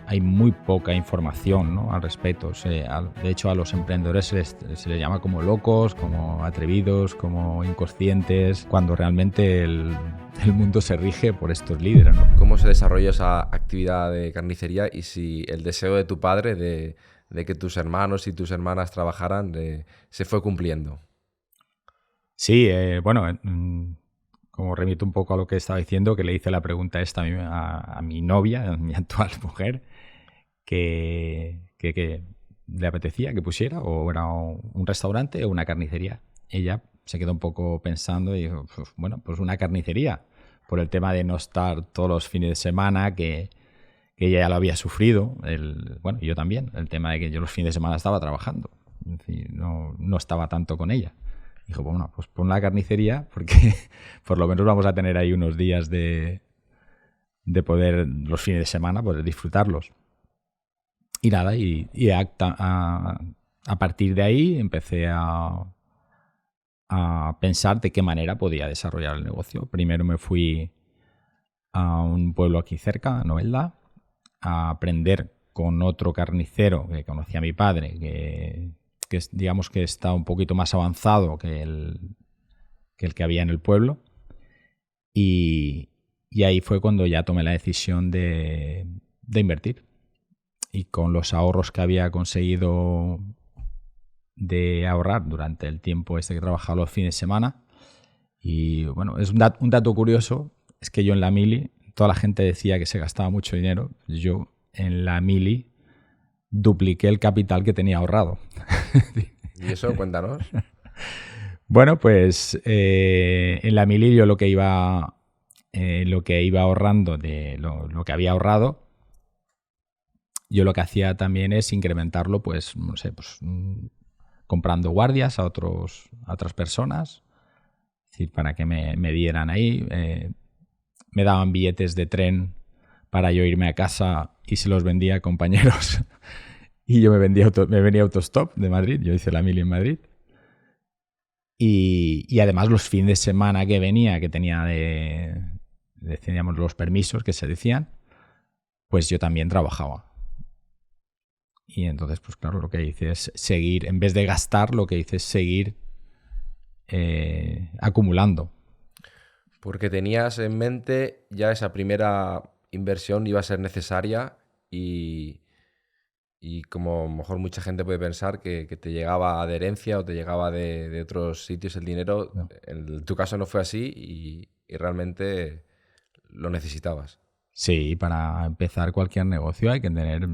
hay muy poca información, ¿no?, al respecto. De hecho, a los emprendedores se les llama como locos, como atrevidos, como inconscientes, cuando realmente el mundo se rige por estos líderes, ¿no? ¿Cómo se desarrolló esa actividad de carnicería y si el deseo de tu padre de que tus hermanos y tus hermanas trabajaran se fue cumpliendo? Sí, bueno, como remito un poco a lo que estaba diciendo, que le hice la pregunta esta a mi novia, a mi actual mujer, que le apetecía que pusiera, o era un restaurante o una carnicería. Ella se quedó un poco pensando y dijo, pues, bueno, pues una carnicería, por el tema de no estar todos los fines de semana, que ella ya lo había sufrido, bueno, yo también, el tema de que yo los fines de semana estaba trabajando, en fin, no estaba tanto con ella. Dijo, bueno, pues pon la carnicería porque por lo menos vamos a tener ahí unos días de poder los fines de semana poder disfrutarlos. Y nada, a partir de ahí empecé a pensar de qué manera podía desarrollar el negocio. Primero me fui a un pueblo aquí cerca, a Novelda, a aprender con otro carnicero que conocía a mi padre, que digamos que está un poquito más avanzado que el que había en el pueblo. Y ahí fue cuando ya tomé la decisión de invertir. Y con los ahorros que había conseguido de ahorrar durante el tiempo que trabajaba los fines de semana. Y bueno, es un dato curioso, es que yo en la mili, toda la gente decía que se gastaba mucho dinero. Yo en la mili dupliqué el capital que tenía ahorrado. ¿Y eso? Cuéntanos. Bueno, pues en la mili yo lo que iba ahorrando de lo que había ahorrado, yo lo que hacía también es incrementarlo, pues, no sé, pues comprando guardias a otras personas, es decir, para que me dieran ahí. Me daban billetes de tren para yo irme a casa y se los vendía a compañeros. Y yo me venía autostop de Madrid, yo hice la mili en Madrid. Y además los fines de semana que venía, que tenía teníamos los permisos que se decían, pues yo también trabajaba. Y entonces, pues claro, lo que hice es seguir, en vez de gastar, lo que hice es seguir acumulando. Porque tenías en mente ya esa primera inversión iba a ser necesaria y como a lo mejor mucha gente puede pensar que te llegaba de herencia o te llegaba de otros sitios el dinero, No. en tu caso no fue así y realmente lo necesitabas. Sí, para empezar cualquier negocio hay que tener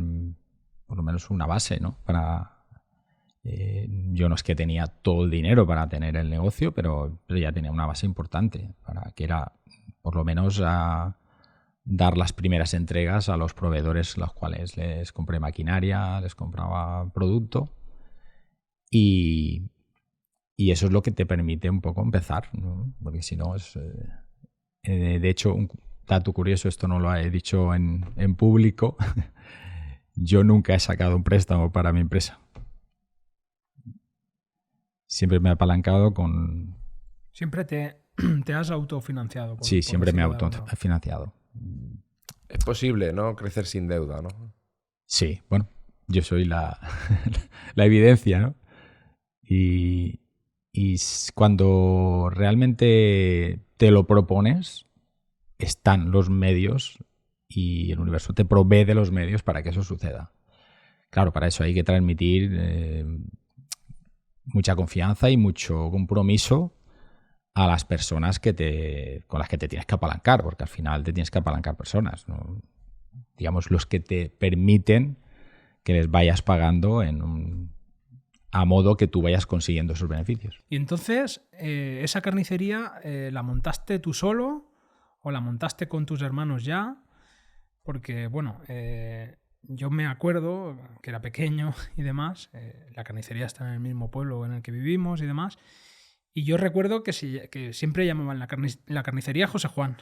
por lo menos una base, ¿no? Yo no es que tenía todo el dinero para tener el negocio, pero ya tenía una base importante, para que era por lo menos dar las primeras entregas a los proveedores, los cuales les compré maquinaria, les compraba producto, y eso es lo que te permite un poco empezar, ¿no? Porque si no es... de hecho, un dato curioso, esto no lo he dicho en público, yo nunca he sacado un préstamo para mi empresa. Siempre me he apalancado con... Siempre te has autofinanciado. Sí, siempre me he autofinanciado. Es posible, ¿no? Crecer sin deuda, ¿no? Sí, bueno, yo soy la evidencia, ¿no? Y cuando realmente te lo propones, están los medios y el universo te provee de los medios para que eso suceda. Claro, para eso hay que transmitir mucha confianza y mucho compromiso a las personas con las que te tienes que apalancar, porque al final te tienes que apalancar personas, ¿no? Digamos, los que te permiten que les vayas pagando a modo que tú vayas consiguiendo esos beneficios. Y entonces, ¿esa carnicería la montaste tú solo o la montaste con tus hermanos ya? Porque, bueno, yo me acuerdo que era pequeño y demás, la carnicería está en el mismo pueblo en el que vivimos y demás, y yo recuerdo que siempre llamaban la carnicería José Juan.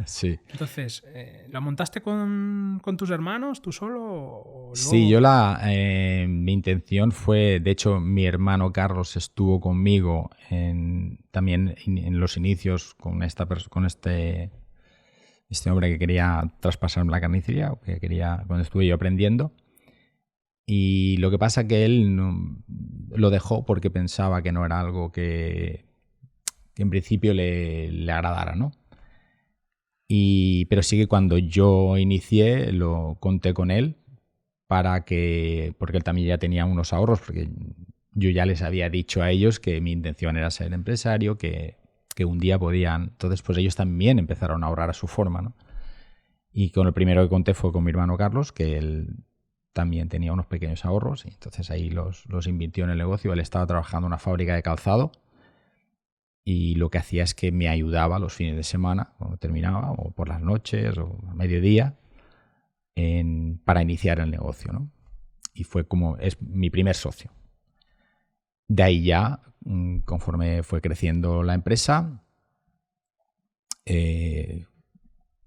Sí. Entonces, ¿la montaste con tus hermanos, tú solo? O luego... Sí, mi intención fue, de hecho, mi hermano Carlos estuvo conmigo también en los inicios con este hombre que quería traspasarme la carnicería, que quería, cuando estuve yo aprendiendo. Y lo que pasa es que él lo dejó porque pensaba que no era algo que en principio le agradara, ¿no? Pero sí que cuando yo inicié lo conté con él porque él también ya tenía unos ahorros, porque yo ya les había dicho a ellos que mi intención era ser empresario, que un día podían... Entonces, pues ellos también empezaron a ahorrar a su forma, ¿no? Y con el primero que conté fue con mi hermano Carlos, que él también tenía unos pequeños ahorros, y entonces ahí los invirtió en el negocio. Él estaba trabajando en una fábrica de calzado y lo que hacía es que me ayudaba los fines de semana, cuando terminaba, o por las noches, o a mediodía, para iniciar el negocio, ¿no? Y es mi primer socio. De ahí ya, conforme fue creciendo la empresa,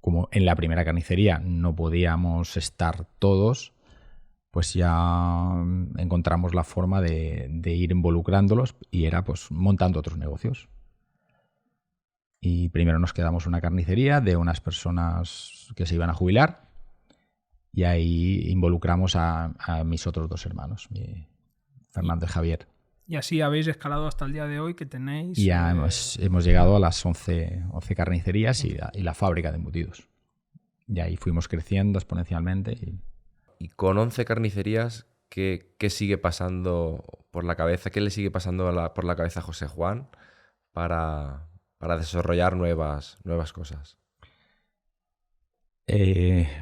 como en la primera carnicería no podíamos estar todos, pues ya encontramos la forma de ir involucrándolos y era pues montando otros negocios. Y primero nos quedamos una carnicería de unas personas que se iban a jubilar y ahí involucramos a mis otros dos hermanos, Fernando y Javier. Y así habéis escalado hasta el día de hoy que tenéis... Y ya hemos llegado a las 11 carnicerías y la fábrica de embutidos. Y ahí fuimos creciendo exponencialmente. Y con 11 carnicerías, ¿qué sigue pasando por la cabeza? ¿Qué le sigue pasando por la cabeza a José Juan para desarrollar nuevas cosas?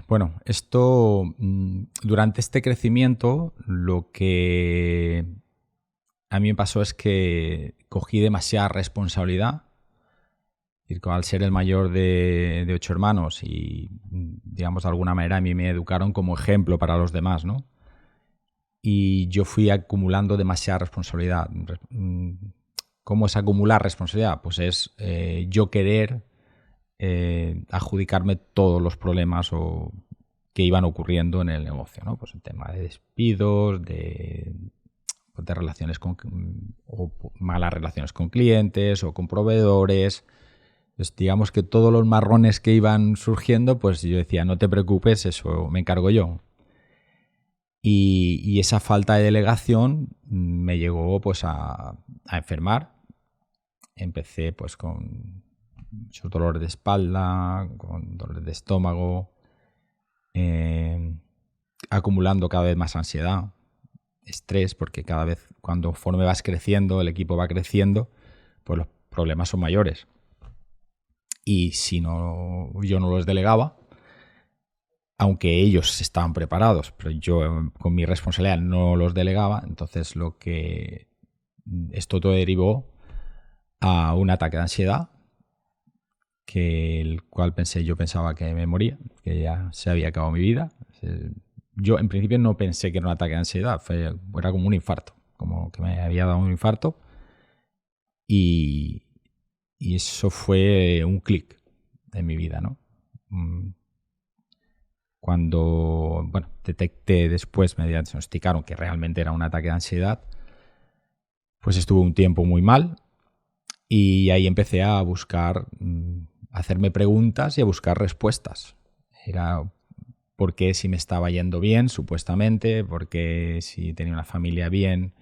Bueno, durante este crecimiento, lo que a mí me pasó es que cogí demasiada responsabilidad. Al ser el mayor de 8 hermanos y, digamos, de alguna manera a mí me educaron como ejemplo para los demás, ¿no? Y yo fui acumulando demasiada responsabilidad. ¿Cómo es acumular responsabilidad? Pues es yo querer adjudicarme todos los problemas que iban ocurriendo en el negocio, ¿no? Pues el tema de despidos, de relaciones o malas relaciones con clientes o con proveedores. Pues digamos que todos los marrones que iban surgiendo, pues yo decía, no te preocupes, eso me encargo yo. Y esa falta de delegación me llegó pues a enfermar. Empecé pues con muchos dolores de espalda, con dolores de estómago, acumulando cada vez más ansiedad, estrés, porque cada vez conforme vas creciendo, el equipo va creciendo, pues los problemas son mayores. Y si yo no los delegaba, aunque ellos estaban preparados, pero yo con mi responsabilidad no los delegaba, entonces esto todo derivó a un ataque de ansiedad, el cual yo pensaba que me moría, que ya se había acabado mi vida. Yo en principio no pensé que era un ataque de ansiedad, era como un infarto, como que me había dado un infarto. Y eso fue un clic en mi vida, ¿no? Cuando, detecté después, me diagnosticaron que realmente era un ataque de ansiedad, pues estuve un tiempo muy mal y ahí empecé a buscar, a hacerme preguntas y a buscar respuestas. Era por qué si me estaba yendo bien, supuestamente, por qué si tenía una familia bien,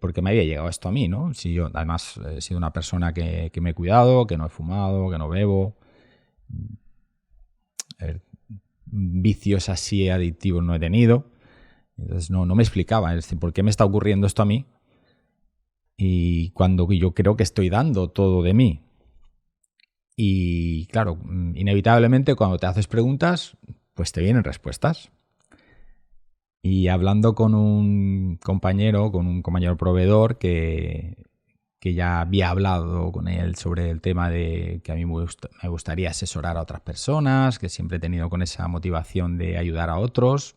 porque me había llegado esto a mí, ¿no? Si yo, además, he sido una persona que me he cuidado, que no he fumado, que no bebo. Vicios así adictivos no he tenido. Entonces no me explicaba, es decir, ¿por qué me está ocurriendo esto a mí? Y cuando yo creo que estoy dando todo de mí. Y claro, inevitablemente cuando te haces preguntas, pues te vienen respuestas. Y hablando con un compañero proveedor que ya había hablado con él sobre el tema de que a mí me gustaría asesorar a otras personas, que siempre he tenido con esa motivación de ayudar a otros.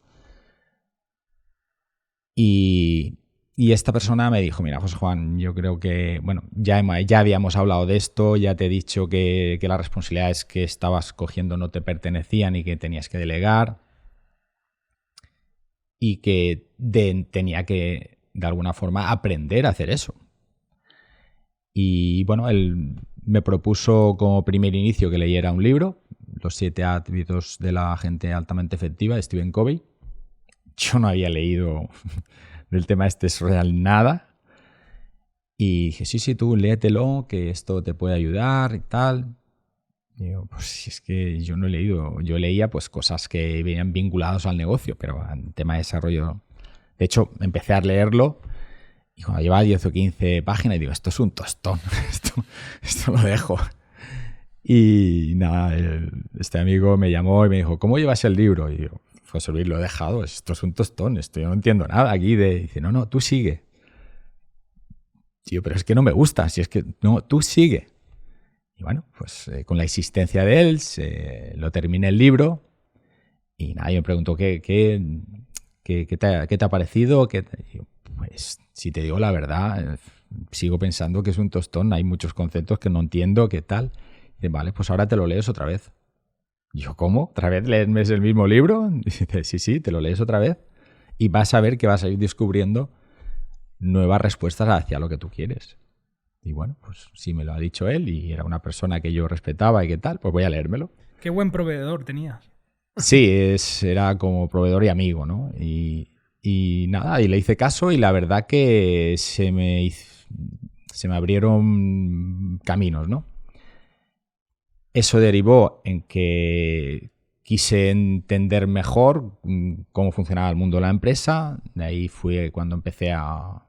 Y esta persona me dijo, mira, José Juan, yo creo que, ya habíamos hablado de esto, ya te he dicho que las responsabilidades que estabas cogiendo no te pertenecían y que tenías que delegar. Y que tenía que, de alguna forma, aprender a hacer eso. Y él me propuso como primer inicio que leyera un libro. Los 7 hábitos de la gente altamente efectiva, de Stephen Covey. Yo no había leído del tema este real nada. Y dije, sí, tú léetelo, que esto te puede ayudar y tal. Y digo, pues si es que yo no he leído. Yo leía pues cosas que venían vinculadas al negocio, pero en tema de desarrollo. De hecho, empecé a leerlo y cuando llevaba 10 o 15 páginas, digo, esto es un tostón. Esto lo dejo. Y nada, este amigo me llamó y me dijo, ¿cómo llevas el libro? Y yo, José Luis, lo he dejado, esto es un tostón, yo no entiendo nada aquí. Dice, no, tú sigue. Tío, pero es que no me gusta, si es que no, tú sigue. Y bueno, pues con la existencia de él, lo terminé el libro y nada, yo me pregunto, ¿qué te ha parecido? Y yo, pues, si te digo la verdad, sigo pensando que es un tostón, hay muchos conceptos que no entiendo, ¿qué tal? Dice, vale, pues ahora te lo lees otra vez. Y yo, ¿cómo? ¿Otra vez lees el mismo libro? Y dice, sí, te lo lees otra vez y vas a ver que vas a ir descubriendo nuevas respuestas hacia lo que tú quieres. Y bueno, pues si me lo ha dicho él y era una persona que yo respetaba y qué tal, pues voy a leérmelo. Qué buen proveedor tenías. Sí, era como proveedor y amigo, ¿no? Y nada, y le hice caso y la verdad que se me abrieron caminos, ¿no? Eso derivó en que quise entender mejor cómo funcionaba el mundo de la empresa. De ahí fue cuando empecé a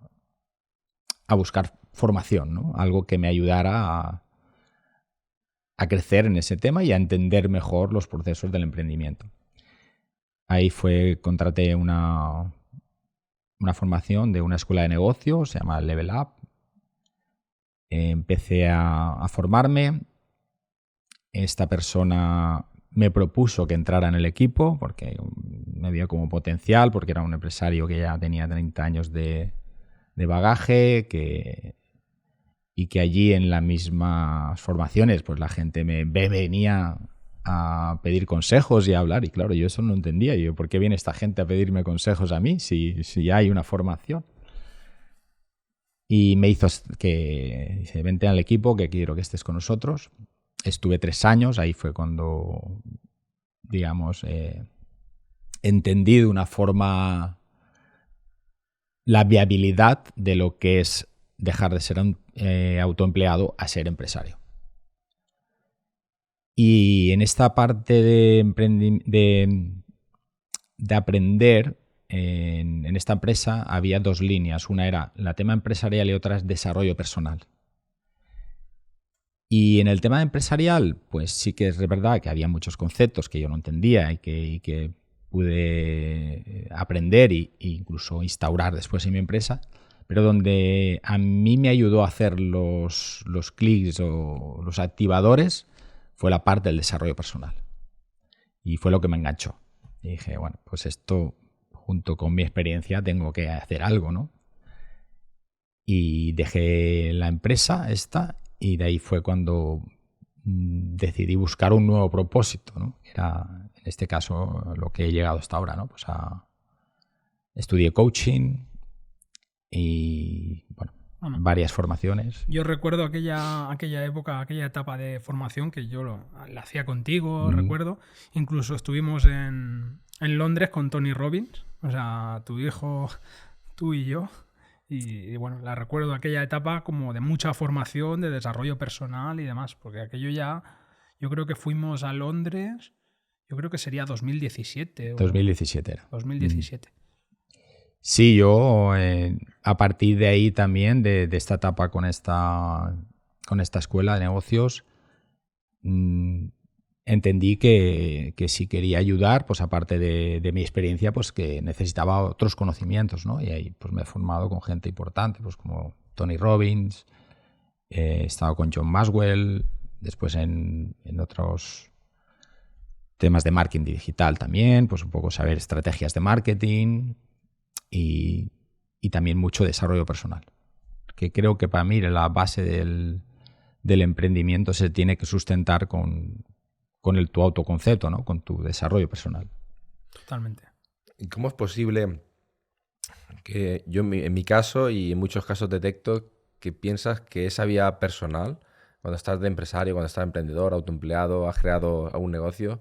buscar formación, ¿no? Algo que me ayudara a crecer en ese tema y a entender mejor los procesos del emprendimiento. Ahí contraté una formación de una escuela de negocios, se llama Level Up. Empecé a formarme. Esta persona me propuso que entrara en el equipo porque me veía como potencial, porque era un empresario que ya tenía 30 años de bagaje, y que allí en las mismas formaciones pues la gente me venía a pedir consejos y a hablar, y claro, yo eso no entendía. Yo, ¿por qué viene esta gente a pedirme consejos a mí si ya hay una formación? Y me hizo que dice, vente al equipo, que quiero que estés con nosotros. Estuve 3 años, ahí fue cuando, digamos, entendí de una forma la viabilidad de lo que es dejar de ser autoempleado a ser empresario. Y en esta parte de aprender, en esta empresa había 2 líneas. Una era la tema empresarial y otra es desarrollo personal. Y en el tema empresarial, pues sí que es verdad que había muchos conceptos que yo no entendía y que pude aprender e incluso instaurar después en mi empresa, pero donde a mí me ayudó a hacer los clics o los activadores fue la parte del desarrollo personal. Y fue lo que me enganchó. Y dije, bueno, pues esto, junto con mi experiencia, tengo que hacer algo, ¿no? Y dejé la empresa esta y de ahí fue cuando decidí buscar un nuevo propósito, ¿no? Era, en este caso, lo que he llegado hasta ahora, ¿no? Pues estudié coaching y, bueno, varias formaciones. Yo recuerdo aquella época, aquella etapa de formación que yo la hacía contigo, recuerdo. Incluso estuvimos en Londres con Tony Robbins, o sea, tu hijo, tú y yo. Y bueno, la recuerdo aquella etapa como de mucha formación, de desarrollo personal y demás, porque aquello ya, yo creo que fuimos a Londres, yo creo que sería 2017. 2017 era. 2017. Sí, yo a partir de ahí también, de esta etapa con esta escuela de negocios, entendí que si quería ayudar, pues aparte de mi experiencia, pues que necesitaba otros conocimientos, ¿no? Y ahí pues me he formado con gente importante, pues como Tony Robbins, he estado con John Maxwell, después en otros temas de marketing digital también, pues un poco saber estrategias de marketing y también mucho desarrollo personal. Que creo que para mí la base del emprendimiento se tiene que sustentar con tu autoconcepto, ¿no? Con tu desarrollo personal. Totalmente. ¿Y cómo es posible que yo en mi caso y en muchos casos detecto que piensas que esa vía personal cuando estás de empresario, cuando estás emprendedor, autoempleado, has creado algún negocio,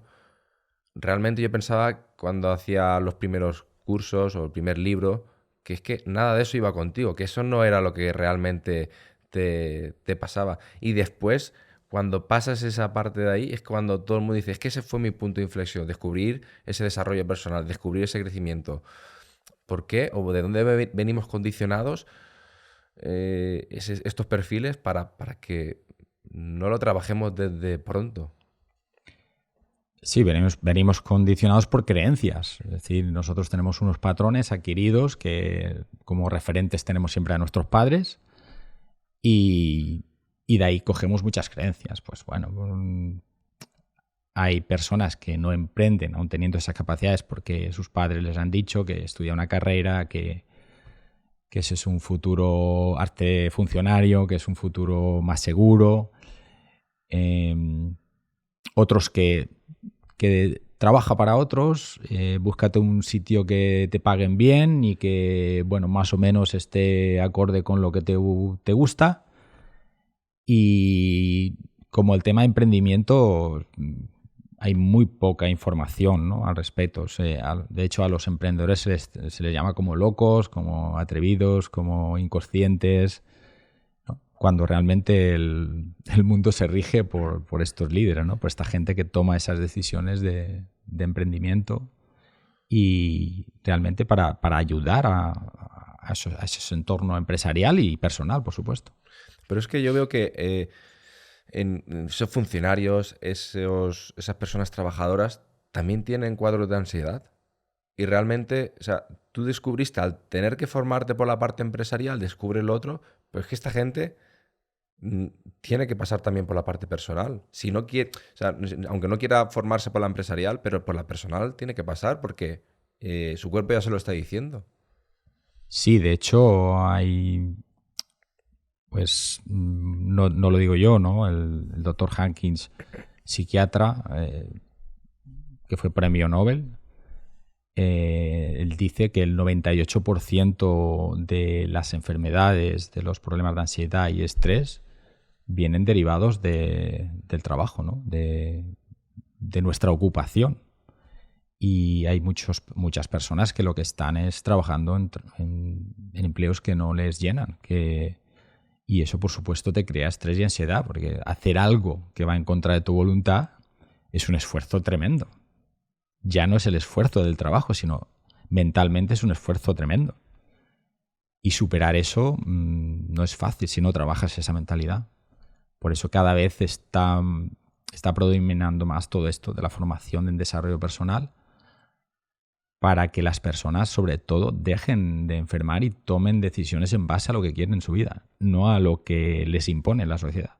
realmente yo pensaba cuando hacía los primeros cursos o el primer libro, que es que nada de eso iba contigo, que eso no era lo que realmente te pasaba. Y después, cuando pasas esa parte de ahí, es cuando todo el mundo dice, es que ese fue mi punto de inflexión, descubrir ese desarrollo personal, descubrir ese crecimiento. ¿Por qué? ¿O de dónde venimos condicionados estos perfiles para que no lo trabajemos desde pronto? Sí, venimos condicionados por creencias. Es decir, nosotros tenemos unos patrones adquiridos que como referentes tenemos siempre a nuestros padres y de ahí cogemos muchas creencias. Pues bueno, hay personas que no emprenden aún teniendo esas capacidades porque sus padres les han dicho que estudia una carrera, que ese es un futuro arte funcionario, que es un futuro más seguro. Otros que trabaja para otros, búscate un sitio que te paguen bien y que, bueno, más o menos esté acorde con lo que te gusta. Y como el tema de emprendimiento, hay muy poca información, ¿no?, al respecto. De hecho, a los emprendedores se les llama como locos, como atrevidos, como inconscientes, ¿no?, cuando realmente el mundo se rige por estos líderes, ¿no?, por esta gente que toma esas decisiones de emprendimiento y realmente para ayudar a ese entorno empresarial y personal, por supuesto. Pero es que yo veo que en esos funcionarios, esas personas trabajadoras, también tienen cuadros de ansiedad. Y realmente, o sea, tú descubriste al tener que formarte por la parte empresarial, descubre lo otro, pero es que esta gente tiene que pasar también por la parte personal. Si no quiere, o sea, aunque no quiera formarse por la empresarial, pero por la personal tiene que pasar porque su cuerpo ya se lo está diciendo. Sí, de hecho hay, pues no lo digo yo, ¿no? El doctor Hankins, psiquiatra, que fue premio Nobel, él dice que el 98% de las enfermedades, de los problemas de ansiedad y estrés vienen derivados del trabajo, ¿no?, de nuestra ocupación. Y hay muchas personas que lo que están es trabajando en empleos que no les llenan. Y eso, por supuesto, te crea estrés y ansiedad, porque hacer algo que va en contra de tu voluntad es un esfuerzo tremendo. Ya no es el esfuerzo del trabajo, sino mentalmente es un esfuerzo tremendo. Y superar eso no es fácil si no trabajas esa mentalidad. Por eso cada vez está predominando más todo esto de la formación en desarrollo personal, para que las personas, sobre todo, dejen de enfermar y tomen decisiones en base a lo que quieren en su vida, no a lo que les impone la sociedad.